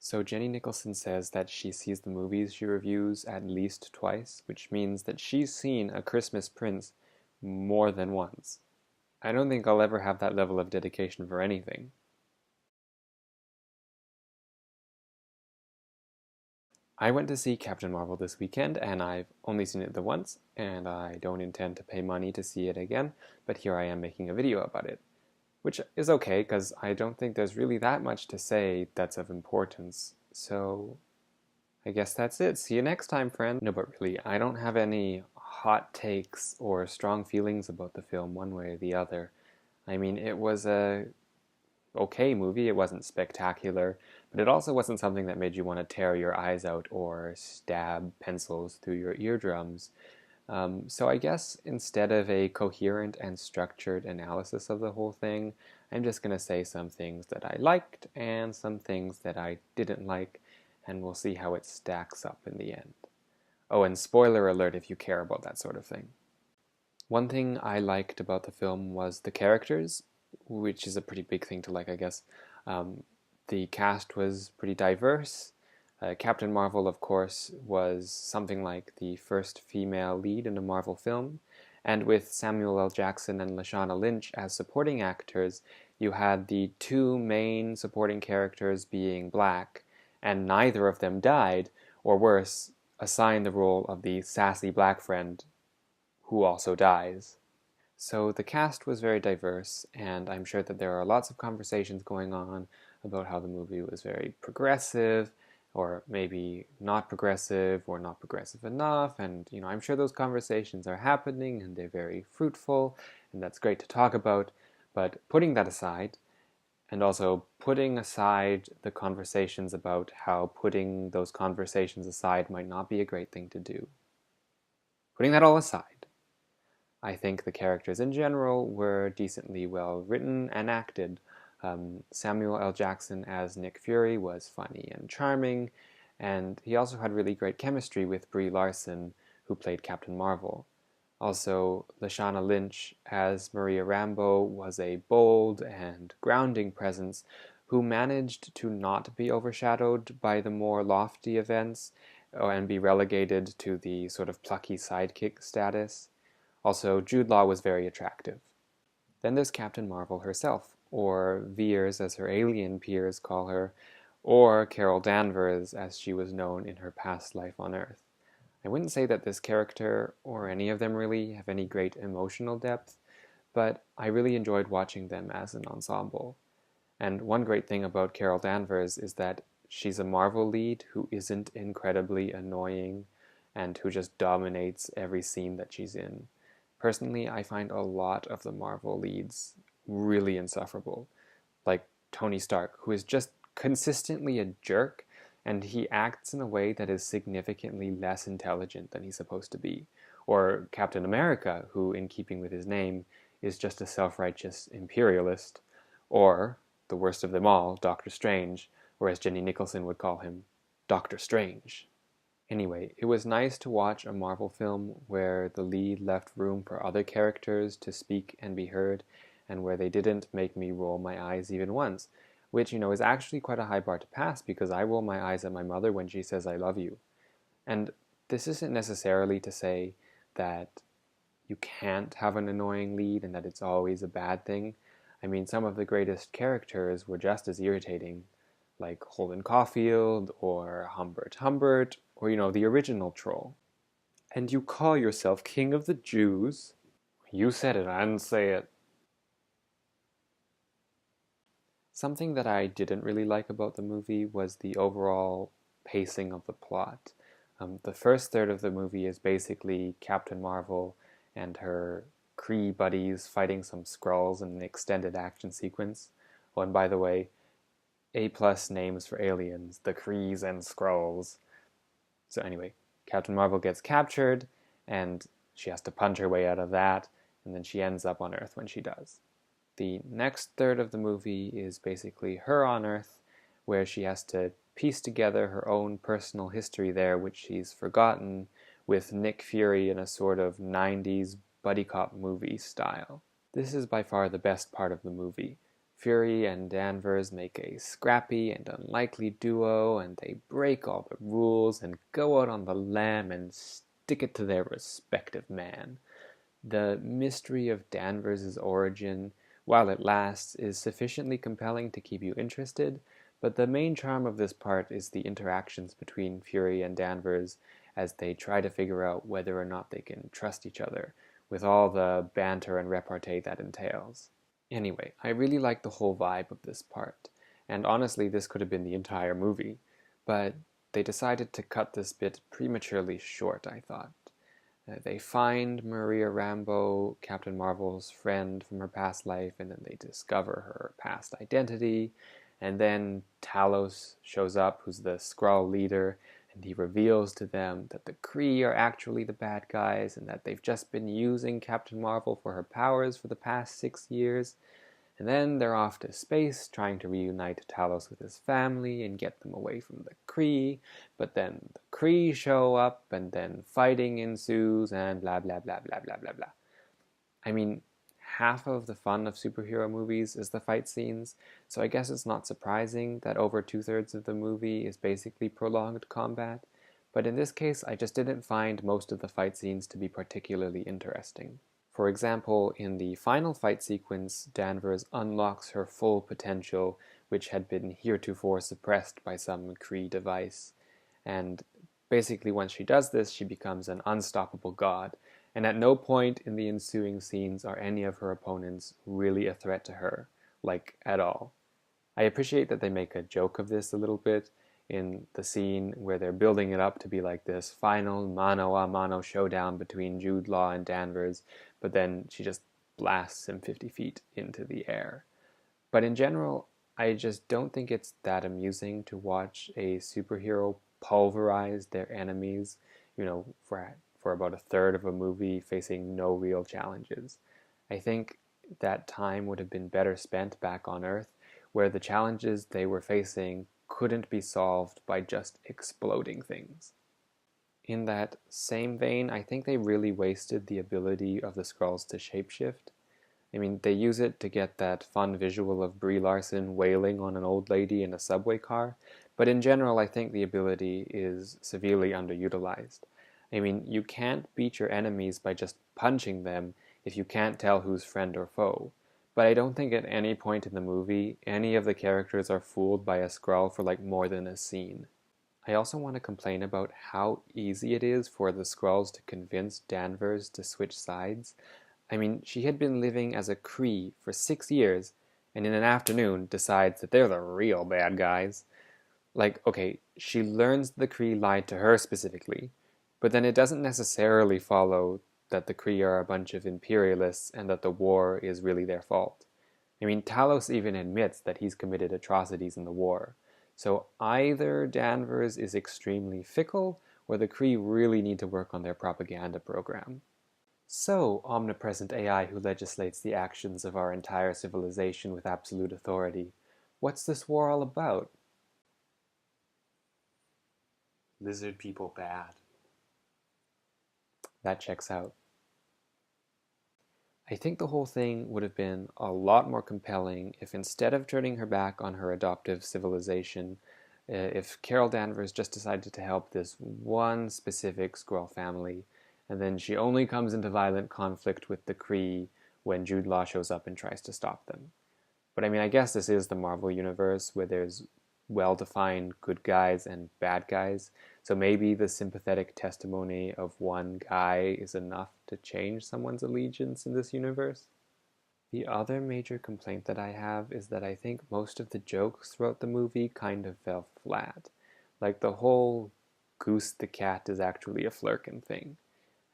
So Jenny Nicholson says that she sees the movies she reviews at least twice, which means that she's seen A Christmas Prince more than once. I don't think I'll ever have that level of dedication for anything. I went to see Captain Marvel this weekend, and I've only seen it the once, and I don't intend to pay money to see it again, but here I am making a video about it. Which is okay, because I don't think there's really that much to say that's of importance. So I guess that's it. See you next time, friend. No, but really, I don't have any hot takes or strong feelings about the film one way or the other. I mean, it was a okay movie. It wasn't spectacular, but it also wasn't something that made you want to tear your eyes out or stab pencils through your eardrums. So I guess instead of a coherent and structured analysis of the whole thing, I'm just going to say some things that I liked and some things that I didn't like, and we'll see how it stacks up in the end. Oh, and spoiler alert if you care about that sort of thing. One thing I liked about the film was the characters, which is a pretty big thing to like, I guess. Um, the cast was pretty diverse. Captain Marvel, of course, was something like the first female lead in a Marvel film. And with Samuel L. Jackson and Lashana Lynch as supporting actors, you had the two main supporting characters being black, and neither of them died, or worse, assigned the role of the sassy black friend who also dies. So the cast was very diverse, and I'm sure that there are lots of conversations going on about how the movie was very progressive, or maybe not progressive, or not progressive enough. And, I'm sure those conversations are happening and they're very fruitful, and that's great to talk about. But putting that aside, and also putting aside the conversations about how putting those conversations aside might not be a great thing to do. Putting that all aside, I think the characters in general were decently well written and acted. Samuel L. Jackson as Nick Fury was funny and charming, and he also had really great chemistry with Brie Larson, who played Captain Marvel. Also, Lashana Lynch as Maria Rambeau was a bold and grounding presence who managed to not be overshadowed by the more lofty events and be relegated to the sort of plucky sidekick status. Also, Jude Law was very attractive. Then there's Captain Marvel herself, or Veers as her alien peers call her, or Carol Danvers as she was known in her past life on Earth. I wouldn't say that this character, or any of them really, have any great emotional depth, but I really enjoyed watching them as an ensemble. And one great thing about Carol Danvers is that she's a Marvel lead who isn't incredibly annoying and who just dominates every scene that she's in. Personally, I find a lot of the Marvel leads really insufferable. Like Tony Stark, who is just consistently a jerk, and he acts in a way that is significantly less intelligent than he's supposed to be. Or Captain America, who, in keeping with his name, is just a self-righteous imperialist. Or, the worst of them all, Doctor Strange, or as Jenny Nicholson would call him, Doctor Strange. Anyway, it was nice to watch a Marvel film where the lead left room for other characters to speak and be heard, and where they didn't make me roll my eyes even once, which, is actually quite a high bar to pass because I roll my eyes at my mother when she says I love you. And this isn't necessarily to say that you can't have an annoying lead and that it's always a bad thing. I mean, some of the greatest characters were just as irritating, like Holden Caulfield or Humbert Humbert, or, the original troll. And you call yourself King of the Jews? You said it, I didn't say it. Something that I didn't really like about the movie was the overall pacing of the plot. The first third of the movie is basically Captain Marvel and her Kree buddies fighting some Skrulls in an extended action sequence. Oh, and by the way, A+ names for aliens, the Krees and Skrulls. So anyway, Captain Marvel gets captured, and she has to punch her way out of that, and then she ends up on Earth when she does. The next third of the movie is basically her on Earth, where she has to piece together her own personal history there, which she's forgotten, with Nick Fury in a sort of 90s buddy cop movie style. This is by far the best part of the movie. Fury and Danvers make a scrappy and unlikely duo, and they break all the rules and go out on the lam and stick it to their respective man. The mystery of Danvers' origin, while it lasts, is sufficiently compelling to keep you interested, but the main charm of this part is the interactions between Fury and Danvers as they try to figure out whether or not they can trust each other, with all the banter and repartee that entails. Anyway, I really like the whole vibe of this part, and honestly this could have been the entire movie, but they decided to cut this bit prematurely short, I thought. They find Maria Rambeau, Captain Marvel's friend from her past life, and then they discover her past identity, and then Talos shows up, who's the Skrull leader, and he reveals to them that the Kree are actually the bad guys and that they've just been using Captain Marvel for her powers for the past 6 years. And then they're off to space trying to reunite Talos with his family and get them away from the Kree, but then the Kree show up and then fighting ensues and blah blah blah blah blah blah blah. I mean, half of the fun of superhero movies is the fight scenes, so I guess it's not surprising that over 2/3 of the movie is basically prolonged combat, but in this case I just didn't find most of the fight scenes to be particularly interesting. For example, in the final fight sequence, Danvers unlocks her full potential, which had been heretofore suppressed by some Kree device, and basically once she does this, she becomes an unstoppable god, and at no point in the ensuing scenes are any of her opponents really a threat to her, like at all. I appreciate that they make a joke of this a little bit in the scene where they're building it up to be like this final mano-a-mano showdown between Jude Law and Danvers, but then she just blasts him 50 feet into the air. But in general, I just don't think it's that amusing to watch a superhero pulverize their enemies, for about a third of a movie facing no real challenges. I think that time would have been better spent back on Earth, where the challenges they were facing couldn't be solved by just exploding things. In that same vein, I think they really wasted the ability of the Skrulls to shapeshift. I mean, they use it to get that fun visual of Brie Larson wailing on an old lady in a subway car, but in general I think the ability is severely underutilized. I mean, you can't beat your enemies by just punching them if you can't tell who's friend or foe. But I don't think at any point in the movie any of the characters are fooled by a Skrull for like more than a scene. I also want to complain about how easy it is for the Skrulls to convince Danvers to switch sides. I mean, she had been living as a Kree for 6 years, and in an afternoon decides that they're the real bad guys. Like, okay, she learns the Kree lied to her specifically, but then it doesn't necessarily follow that the Kree are a bunch of imperialists and that the war is really their fault. I mean, Talos even admits that he's committed atrocities in the war. So either Danvers is extremely fickle, or the Kree really need to work on their propaganda program. So, omnipresent AI who legislates the actions of our entire civilization with absolute authority, what's this war all about? Lizard people bad. That checks out. I think the whole thing would have been a lot more compelling if instead of turning her back on her adoptive civilization, if Carol Danvers just decided to help this one specific Skrull family, and then she only comes into violent conflict with the Kree when Jude Law shows up and tries to stop them. But I mean, I guess this is the Marvel Universe where there's well-defined good guys and bad guys, so maybe the sympathetic testimony of one guy is enough to change someone's allegiance in this universe. The other major complaint that I have is that I think most of the jokes throughout the movie kind of fell flat. Like the whole Goose the cat is actually a Flurkin thing.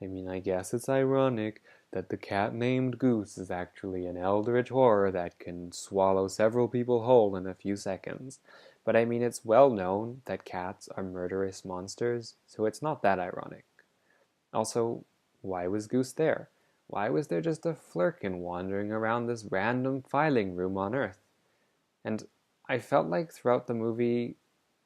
I mean, I guess it's ironic that the cat named Goose is actually an eldritch horror that can swallow several people whole in a few seconds. But I mean, it's well known that cats are murderous monsters, so it's not that ironic. Also, why was Goose there? Why was there just a Flurkin wandering around this random filing room on Earth? And I felt like throughout the movie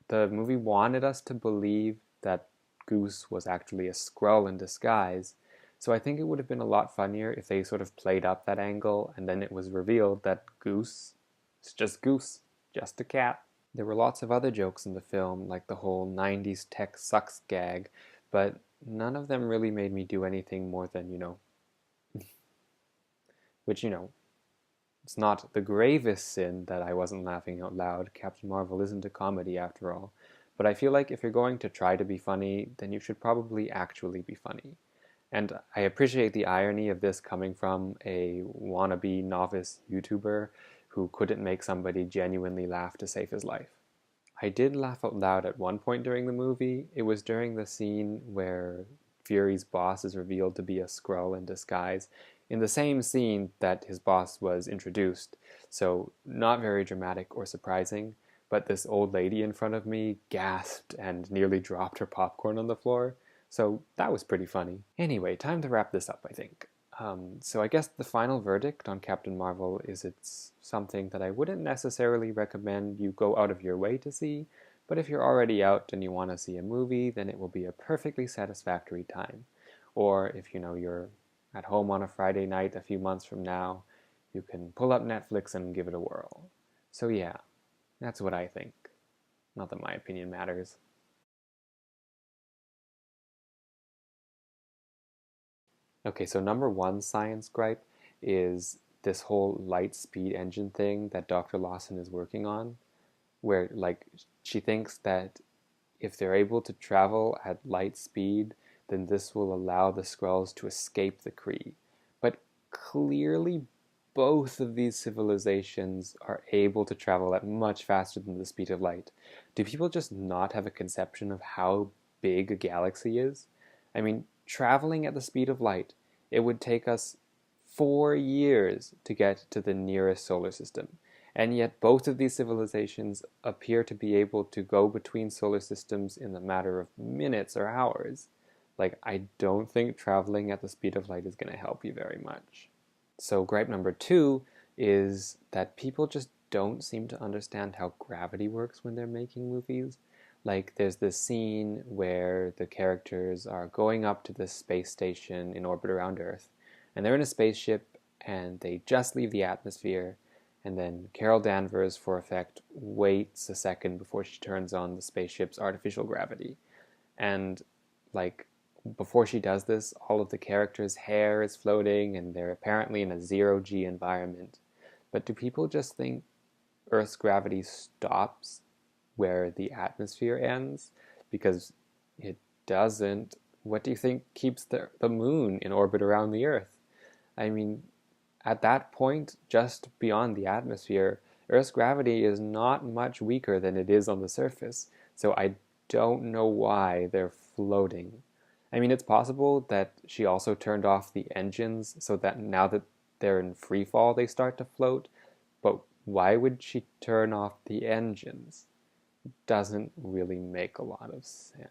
wanted us to believe that Goose was actually a Skrull in disguise, so I think it would have been a lot funnier if they sort of played up that angle and then it was revealed that Goose It's just Goose, just a cat. There were lots of other jokes in the film, like the whole 90s tech sucks gag, but none of them really made me do anything more than, which, it's not the gravest sin that I wasn't laughing out loud. Captain Marvel isn't a comedy after all. But I feel like if you're going to try to be funny, then you should probably actually be funny. And I appreciate the irony of this coming from a wannabe novice YouTuber who couldn't make somebody genuinely laugh to save his life. I did laugh out loud at one point during the movie. It was during the scene where Fury's boss is revealed to be a Skrull in disguise, in the same scene that his boss was introduced. So, not very dramatic or surprising, but this old lady in front of me gasped and nearly dropped her popcorn on the floor. So, that was pretty funny. Anyway, time to wrap this up, I think. So I guess the final verdict on Captain Marvel is it's something that I wouldn't necessarily recommend you go out of your way to see, but if you're already out and you want to see a movie, then it will be a perfectly satisfactory time. Or if you're at home on a Friday night a few months from now, you can pull up Netflix and give it a whirl. So yeah, that's what I think. Not that my opinion matters. Okay, so number one science gripe is this whole light speed engine thing that Dr. Lawson is working on, where she thinks that if they're able to travel at light speed, then this will allow the Skrulls to escape the Kree. But clearly, both of these civilizations are able to travel at much faster than the speed of light. Do people just not have a conception of how big a galaxy is? I mean, traveling at the speed of light, it would take us 4 years to get to the nearest solar system. And yet, both of these civilizations appear to be able to go between solar systems in the matter of minutes or hours. I don't think traveling at the speed of light is going to help you very much. So, gripe number two is that people just don't seem to understand how gravity works when they're making movies. There's this scene where the characters are going up to this space station in orbit around Earth, and they're in a spaceship, and they just leave the atmosphere, and then Carol Danvers, for effect, waits a second before she turns on the spaceship's artificial gravity. And, before she does this, all of the characters' hair is floating, and they're apparently in a zero-G environment. But do people just think Earth's gravity stops where the atmosphere ends? Because it doesn't. What do you think keeps the moon in orbit around the Earth? I mean, at that point, just beyond the atmosphere, Earth's gravity is not much weaker than it is on the surface. So I don't know why they're floating. I mean, it's possible that she also turned off the engines so that now that they're in free fall, they start to float. But why would she turn off the engines? Doesn't really make a lot of sense.